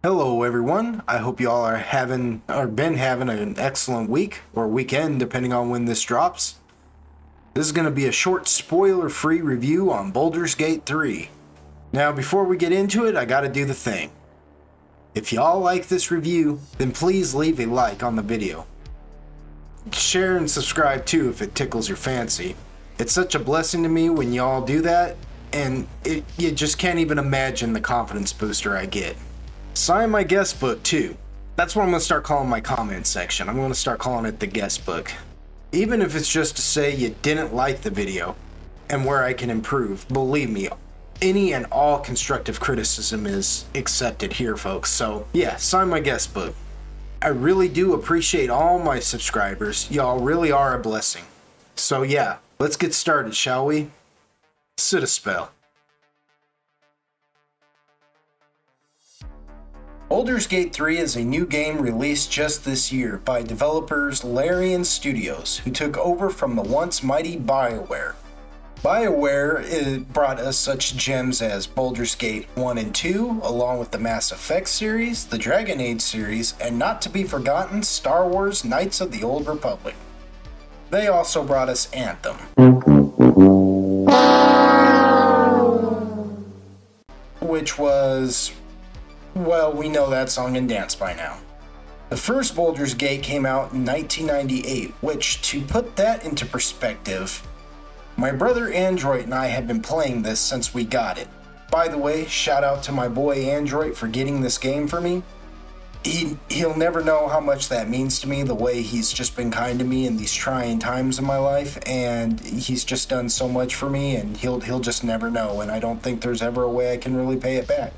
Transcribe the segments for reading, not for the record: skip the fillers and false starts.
Hello everyone, I hope you all are having or been having an excellent week or weekend depending on when this drops. This is going to be a short spoiler-free review on Baldur's Gate 3. Now before we get into it, I gotta do the thing. If y'all like this review, then please leave a like on the video. Share and subscribe too if it tickles your fancy. It's such a blessing to me when y'all do that, and you just can't even imagine the confidence booster I get. Sign my guest book too. That's what I'm going to start calling my comment section. I'm going to start calling it the guest book. Even if it's just to say you didn't like the video and where I can improve, believe me, any and all constructive criticism is accepted here, folks. So yeah, sign my guest book. I really do appreciate all my subscribers. Y'all really are a blessing. So yeah, let's get started, shall we? Sit a spell. Baldur's Gate 3 is a new game released just this year by developers Larian Studios, who took over from the once mighty BioWare. BioWare brought us such gems as Baldur's Gate 1 and 2, along with the Mass Effect series, the Dragon Age series, and not to be forgotten, Star Wars Knights of the Old Republic. They also brought us Anthem, which was... well, we know that song and dance by now. The first Baldur's Gate came out in 1998, which, to put that into perspective, my brother Android and I have been playing this since we got it. By the way, shout out to my boy Android for getting this game for me. He'll never know how much that means to me, the way he's just been kind to me in these trying times in my life, and he's just done so much for me, and he'll just never know, and I don't think there's ever a way I can really pay it back.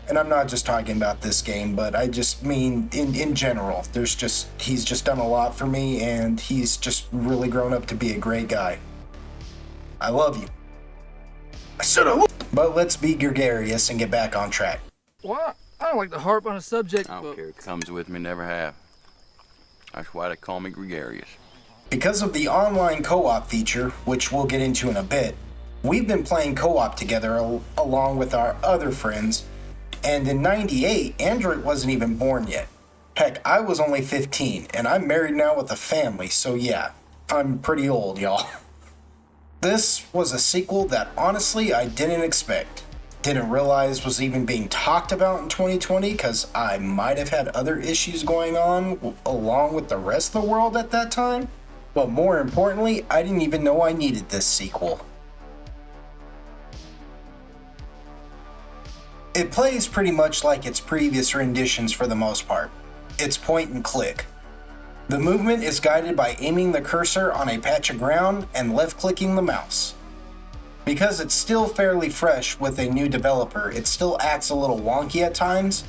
And I'm not just talking about this game, but I just mean in general. He's just done a lot for me, and he's just really grown up to be a great guy. I love you. I said I love you. But let's be gregarious and get back on track. Well, I don't like to harp on a subject. I don't care. It comes with me, never have. That's why they call me gregarious. Because of the online co-op feature, which we'll get into in a bit, we've been playing co-op together along with our other friends. And in '98, Android wasn't even born yet. Heck, I was only 15, and I'm married now with a family, so yeah, I'm pretty old, y'all. This was a sequel that honestly I didn't expect. Didn't realize was even being talked about in 2020, because I might have had other issues going on along with the rest of the world at that time. But more importantly, I didn't even know I needed this sequel. It plays pretty much like its previous renditions for the most part. It's point and click. The movement is guided by aiming the cursor on a patch of ground and left-clicking the mouse. Because it's still fairly fresh with a new developer, it still acts a little wonky at times.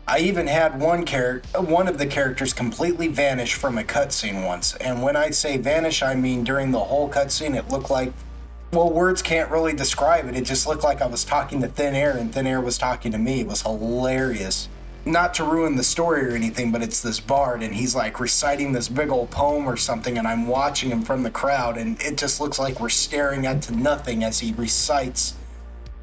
I even had one of the characters completely vanish from a cutscene once, and when I say vanish, I mean during the whole cutscene it looked like, well, words can't really describe it. It just looked like I was talking to thin air and thin air was talking to me. It was hilarious. Not to ruin the story or anything, but it's this bard and he's like reciting this big old poem or something, and I'm watching him from the crowd, and it just looks like we're staring into nothing as he recites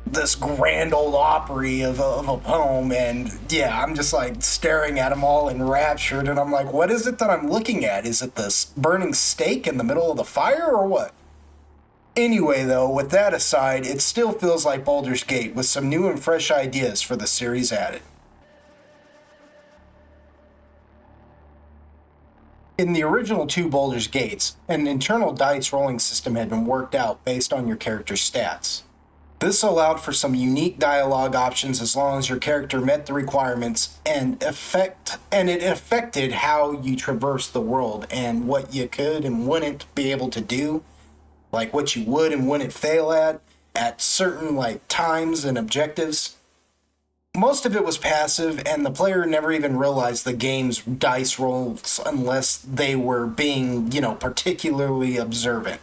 this grand old opry of a poem. And yeah, I'm just like staring at him all enraptured, and I'm like, what is it that I'm looking at? Is it this burning steak in the middle of the fire or what? Anyway though, with that aside, it still feels like Baldur's Gate with some new and fresh ideas for the series added. In the original two Baldur's Gates, an internal dice rolling system had been worked out based on your character's stats. This allowed for some unique dialogue options as long as your character met the requirements, and it affected how you traverse the world and what you could and wouldn't be able to do. Like what you would and wouldn't fail at certain times and objectives. Most of it was passive, and the player never even realized the game's dice rolls unless they were being, particularly observant.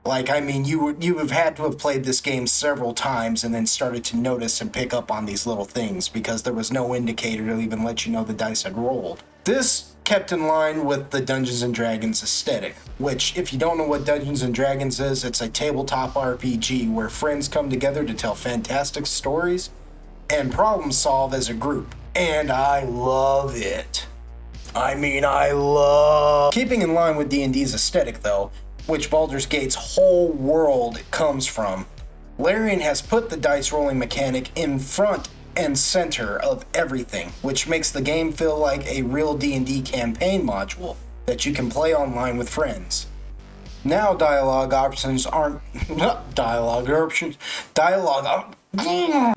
You have had to have played this game several times and then started to notice and pick up on these little things because there was no indicator to even let you know the dice had rolled. This kept in line with the Dungeons & Dragons aesthetic, which, if you don't know what Dungeons & Dragons is, it's a tabletop RPG where friends come together to tell fantastic stories and problem solve as a group. And I love it. I love... Keeping in line with D&D's aesthetic, though, which Baldur's Gate's whole world comes from, Larian has put the dice rolling mechanic in front and center of everything, which makes the game feel like a real D&D campaign module that you can play online with friends. Now dialogue options aren't... dialogue options...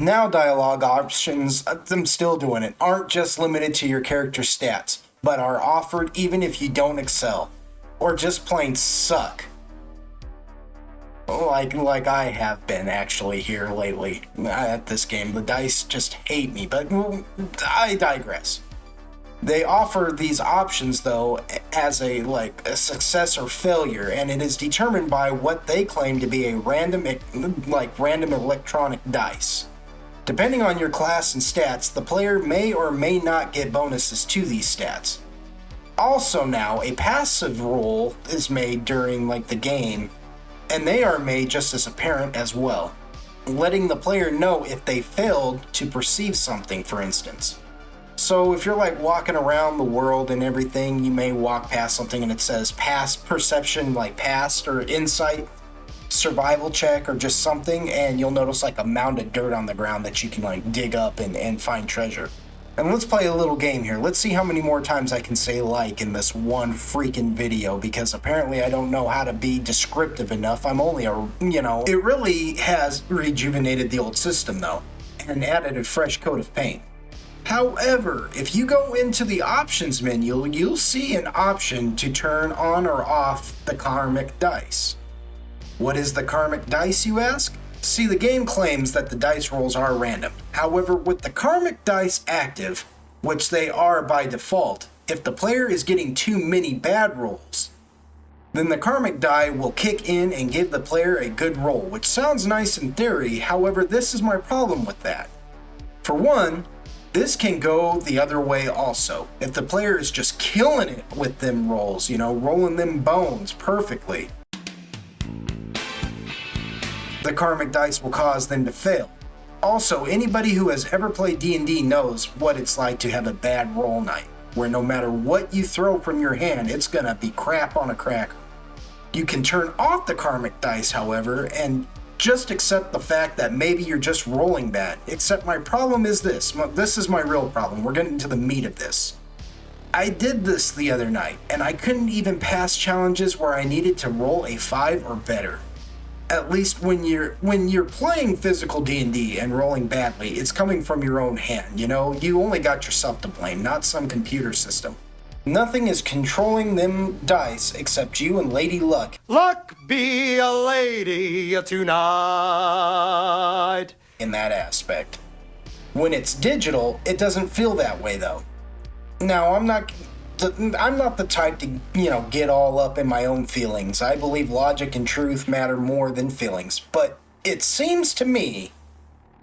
Now dialogue options, I'm still doing it, aren't just limited to your character stats, but are offered even if you don't excel, or just plain suck. Like I have been actually here lately at this game. The dice just hate me, but I digress. They offer these options though as a success or failure, and it is determined by what they claim to be a random electronic dice. Depending on your class and stats, the player may or may not get bonuses to these stats. Also now, a passive roll is made during the game, and they are made just as apparent as well, letting the player know if they failed to perceive something, for instance. So if you're walking around the world and everything, you may walk past something and it says past perception, past or insight, survival check or just something, and you'll notice a mound of dirt on the ground that you can dig up and find treasure. And let's play a little game here. Let's see how many more times I can say in this one freaking video, because apparently I don't know how to be descriptive enough. I'm only It really has rejuvenated the old system though, and added a fresh coat of paint. However, if you go into the options menu, you'll see an option to turn on or off the karmic dice. What is the karmic dice, you ask? See, the game claims that the dice rolls are random. However, with the karmic dice active, which they are by default, if the player is getting too many bad rolls, then the karmic die will kick in and give the player a good roll, which sounds nice in theory. However, this is my problem with that. For one, this can go the other way also. If the player is just killing it with them rolls, rolling them bones perfectly, the karmic dice will cause them to fail. Also, anybody who has ever played D&D knows what it's like to have a bad roll night, where no matter what you throw from your hand, it's gonna be crap on a cracker. You can turn off the karmic dice, however, and just accept the fact that maybe you're just rolling bad. Except my problem is this. This is my real problem. We're getting to the meat of this. I did this the other night, and I couldn't even pass challenges where I needed to roll a 5 or better. At least when you're playing physical D&D and rolling badly, it's coming from your own hand, You only got yourself to blame, not some computer system. Nothing is controlling them dice except you and Lady Luck. Luck be a lady tonight. In that aspect. When it's digital, it doesn't feel that way though. Now, I'm not the type to, get all up in my own feelings. I believe logic and truth matter more than feelings. But it seems to me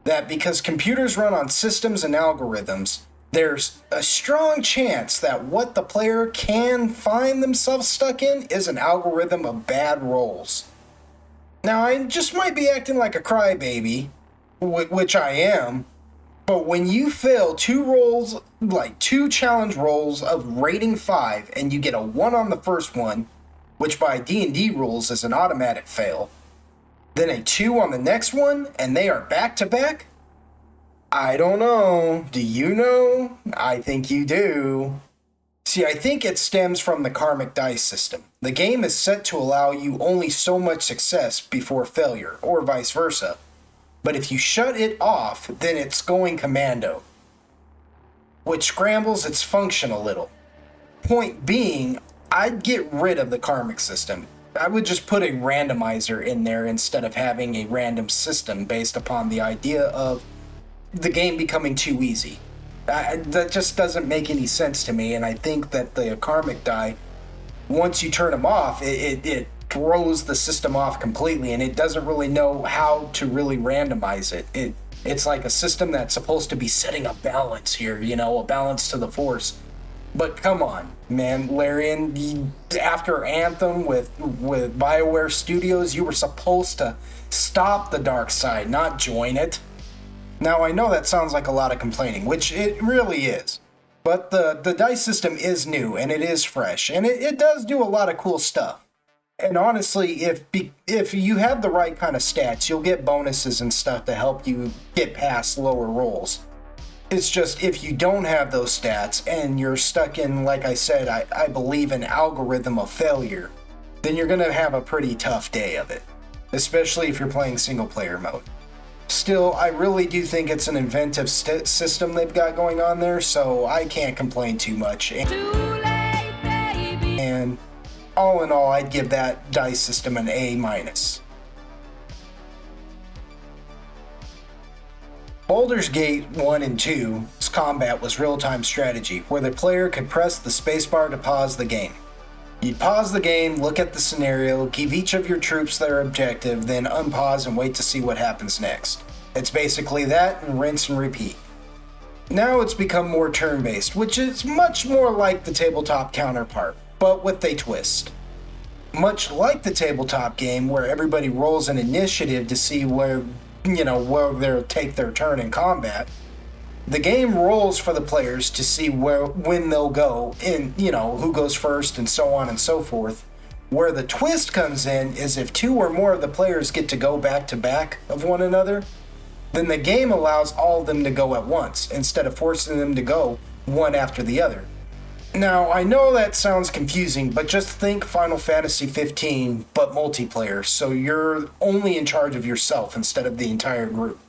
that because computers run on systems and algorithms, there's a strong chance that what the player can find themselves stuck in is an algorithm of bad rolls. Now, I just might be acting like a crybaby, which I am, but when you fail 2 challenge rolls of rating 5, and you get a 1 on the first one, which by D&D rules is an automatic fail, then a 2 on the next one, and they are back to back? I don't know. Do you know? I think you do. See, I think it stems from the karmic dice system. The game is set to allow you only so much success before failure, or vice versa. But if you shut it off, then it's going commando, which scrambles its function a little. Point being, I'd get rid of the karmic system. I would just put a randomizer in there instead of having a random system based upon the idea of the game becoming too easy. That just doesn't make any sense to me, and I think that the karmic die, once you turn them off, it throws the system off completely, and it doesn't really know how to really randomize it. It's like a system that's supposed to be setting a balance here, a balance to the force. But come on, man, Larian, after Anthem with BioWare Studios, you were supposed to stop the dark side, not join it. Now, I know that sounds like a lot of complaining, which it really is. But the dice system is new, and it is fresh, and it does do a lot of cool stuff. And honestly, if you have the right kind of stats, you'll get bonuses and stuff to help you get past lower rolls. It's just if you don't have those stats and you're stuck in, like I said, I believe an algorithm of failure, then you're going to have a pretty tough day of it, especially if you're playing single player mode. Still, I really do think it's an inventive system they've got going on there, so I can't complain too much. And all in all, I'd give that dice system an A-. Baldur's Gate 1 and 2's combat was real-time strategy, where the player could press the spacebar to pause the game. You'd pause the game, look at the scenario, give each of your troops their objective, then unpause and wait to see what happens next. It's basically that and rinse and repeat. Now it's become more turn-based, which is much more like the tabletop counterpart, but with a twist. Much like the tabletop game where everybody rolls an initiative to see where they'll take their turn in combat, the game rolls for the players to see when they'll go in, who goes first and so on and so forth. Where the twist comes in is if 2 or more of the players get to go back to back of one another, then the game allows all of them to go at once instead of forcing them to go one after the other. Now, I know that sounds confusing, but just think Final Fantasy 15 but multiplayer, so you're only in charge of yourself instead of the entire group.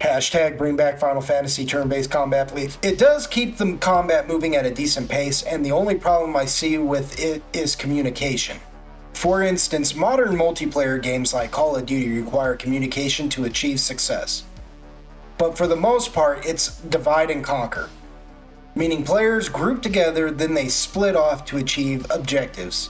Hashtag bring back Final Fantasy turn-based combat, please. It does keep the combat moving at a decent pace, and the only problem I see with it is communication. For instance, modern multiplayer games like Call of Duty require communication to achieve success. But for the most part, it's divide and conquer. Meaning players group together, then they split off to achieve objectives.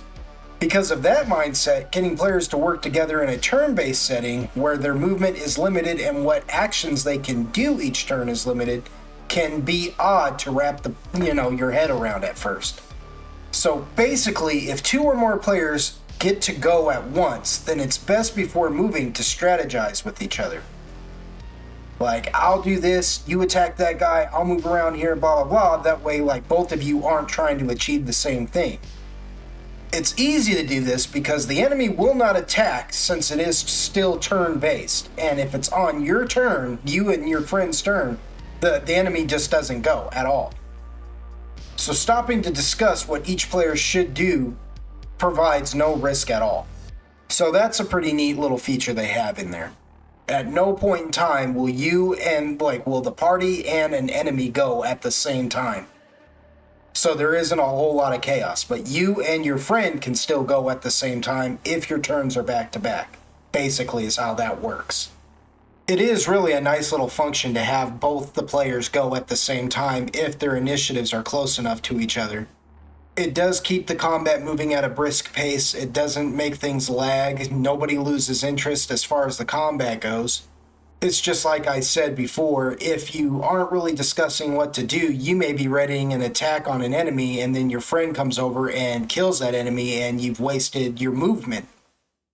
Because of that mindset, getting players to work together in a turn-based setting where their movement is limited and what actions they can do each turn is limited can be odd to wrap your head around at first. So basically, if 2 or more players get to go at once, then it's best before moving to strategize with each other. Like, I'll do this, you attack that guy, I'll move around here, blah, blah, blah. That way, both of you aren't trying to achieve the same thing. It's easy to do this because the enemy will not attack since it is still turn-based. And if it's on your turn, you and your friend's turn, the enemy just doesn't go at all. So stopping to discuss what each player should do provides no risk at all. So that's a pretty neat little feature they have in there. At no point in time will will the party and an enemy go at the same time. So there isn't a whole lot of chaos, but you and your friend can still go at the same time if your turns are back to back. Basically is how that works. It is really a nice little function to have both the players go at the same time if their initiatives are close enough to each other. It does keep the combat moving at a brisk pace. It doesn't make things lag. Nobody loses interest as far as the combat goes. It's just like I said before, if you aren't really discussing what to do, you may be readying an attack on an enemy and then your friend comes over and kills that enemy and you've wasted your movement.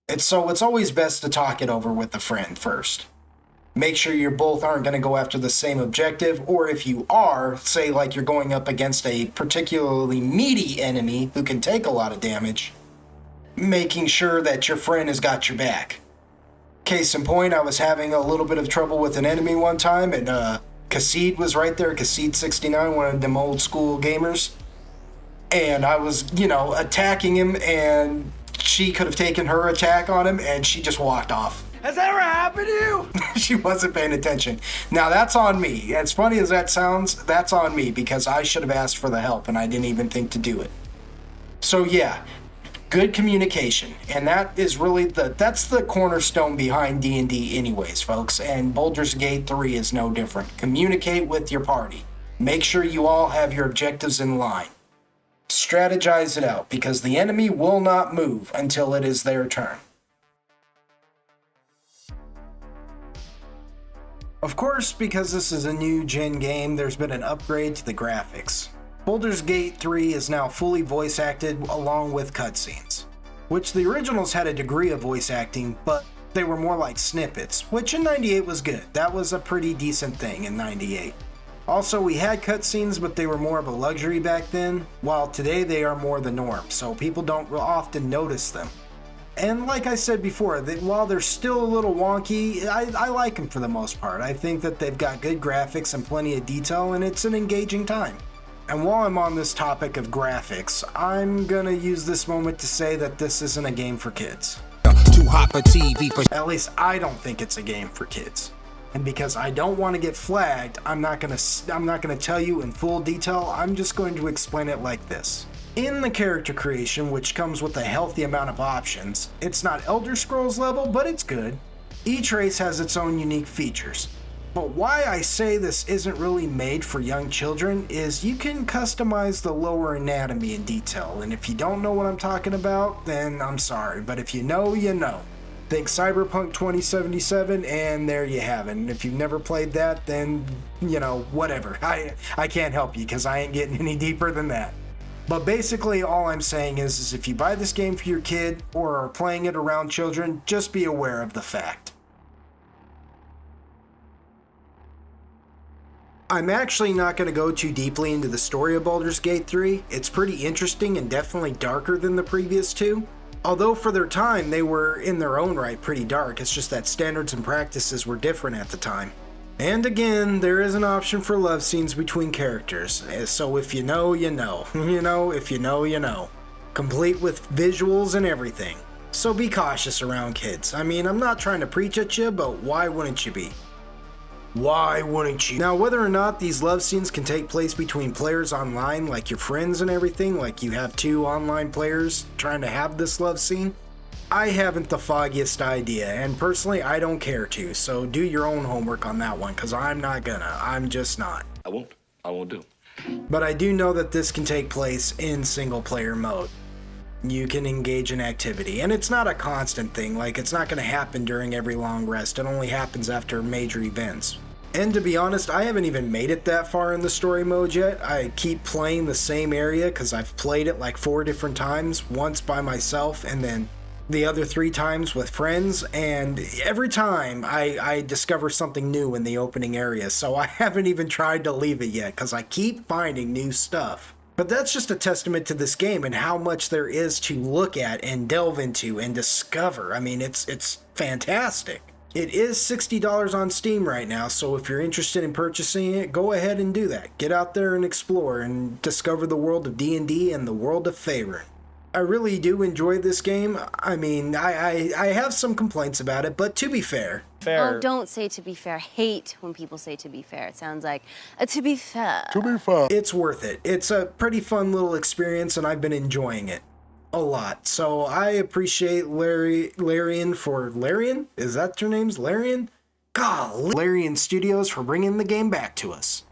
It's always best to talk it over with the friend first. Make sure you both aren't going to go after the same objective, or if you are, say like you're going up against a particularly meaty enemy who can take a lot of damage, making sure that your friend has got your back. Case in point, I was having a little bit of trouble with an enemy one time, and Kassid was right there, Kassid69, one of them old school gamers. And I was, attacking him, and she could have taken her attack on him, and she just walked off. Has that ever happened to you? She wasn't paying attention. Now, that's on me. As funny as that sounds, that's on me, because I should have asked for the help, and I didn't even think to do it. So, yeah. Good communication, and that is really that's the cornerstone behind D&D anyways, folks, and Baldur's Gate 3 is no different. Communicate with your party. Make sure you all have your objectives in line. Strategize it out, because the enemy will not move until it is their turn. Of course, because this is a new gen game, there's been an upgrade to the graphics. Baldur's Gate 3 is now fully voice acted along with cutscenes, which the originals had a degree of voice acting, but they were more like snippets, which in 98 was good. That was a pretty decent thing in 98. Also, we had cutscenes, but they were more of a luxury back then, while today they are more the norm, so people don't often notice them. And like I said before, while they're still a little wonky, I like them for the most part. I think that they've got good graphics and plenty of detail, and it's an engaging time. And while I'm on this topic of graphics, I'm gonna use this moment to say that this isn't a game for kids. Too hot for TV for At least I don't think it's a game for kids. And because I don't want to get flagged, I'm not gonna tell you in full detail. I'm just going to explain it like this. In the character creation, which comes with a healthy amount of options, it's not Elder Scrolls level, but it's good. Each race has its own unique features. But why I say this isn't really made for young children is you can customize the lower anatomy in detail, and if you don't know what I'm talking about, then I'm sorry, but if you know, you know. Think Cyberpunk 2077, and there you have it. And if you've never played that, then, you know, whatever. I can't help you because I ain't getting any deeper than that. But basically all I'm saying is if you buy this game for your kid or are playing it around children, just be aware of the fact. I'm actually not going to go too deeply into the story of Baldur's Gate 3. It's pretty interesting and definitely darker than the previous two. Although for their time, they were in their own right pretty dark. It's just that standards and practices were different at the time. And again, there is an option for love scenes between characters. So if you know, you know. You know, if you know, you know. Complete with visuals and everything. So be cautious around kids. I mean, I'm not trying to preach at you, but why wouldn't you be? Why wouldn't you? Now, whether or not these love scenes can take place between players online, like your friends and everything, like you have two online players trying to have this love scene, I haven't the foggiest idea, and personally, I don't care to, so do your own homework on that one, because I'm not gonna. I'm just not. I won't do. But I do know that this can take place in single-player mode. You can engage in activity, and it's not a constant thing, like it's not gonna happen during every long rest, it only happens after major events. And to be honest, I haven't even made it that far in the story mode yet. I keep playing the same area because I've played it like 4 different times, once by myself and then the other 3 times with friends, and every time I discover something new in the opening area, so I haven't even tried to leave it yet because I keep finding new stuff. But that's just a testament to this game and how much there is to look at and delve into and discover. I mean, it's fantastic. It is $60 on Steam right now, so if you're interested in purchasing it, go ahead and do that. Get out there and explore and discover the world of D&D and the world of Faerun. I really do enjoy this game. I mean, I have some complaints about it, but to be fair... Oh, don't say to be fair. I hate when people say to be fair. It sounds like, to be fair. It's worth it. It's a pretty fun little experience, and I've been enjoying it a lot. So I appreciate Larian? Is that your name's Larian? Golly. Larian Studios for bringing the game back to us.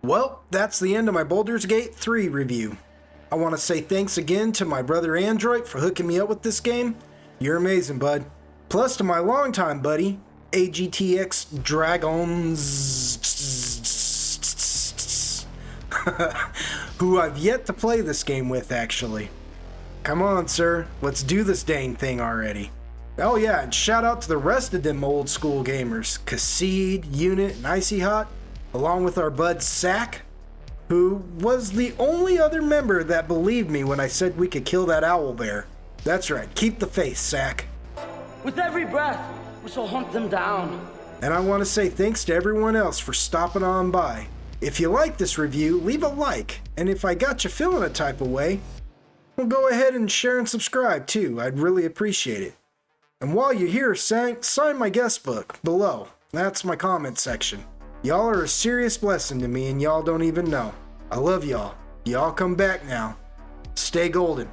Well, that's the end of my Baldur's Gate 3 review. I want to say thanks again to my brother Android for hooking me up with this game. You're amazing, bud. Plus to my longtime buddy, AGTX Dragons, who I've yet to play this game with, actually. Come on, sir. Let's do this dang thing already. Oh yeah, and shout out to the rest of them old school gamers, Kassid, Unit, and Icy Hot, along with our bud Sack, who was the only other member that believed me when I said we could kill that owl bear. That's right, keep the faith, Sack. With every breath, we shall hunt them down. And I want to say thanks to everyone else for stopping on by. If you like this review, leave a like, and if I got you feeling a type of way, well, go ahead and share and subscribe too. I'd really appreciate it. And while you're here, sign my guest book below. That's my comment section. Y'all are a serious blessing to me, and y'all don't even know. I love y'all. Y'all come back now. Stay golden.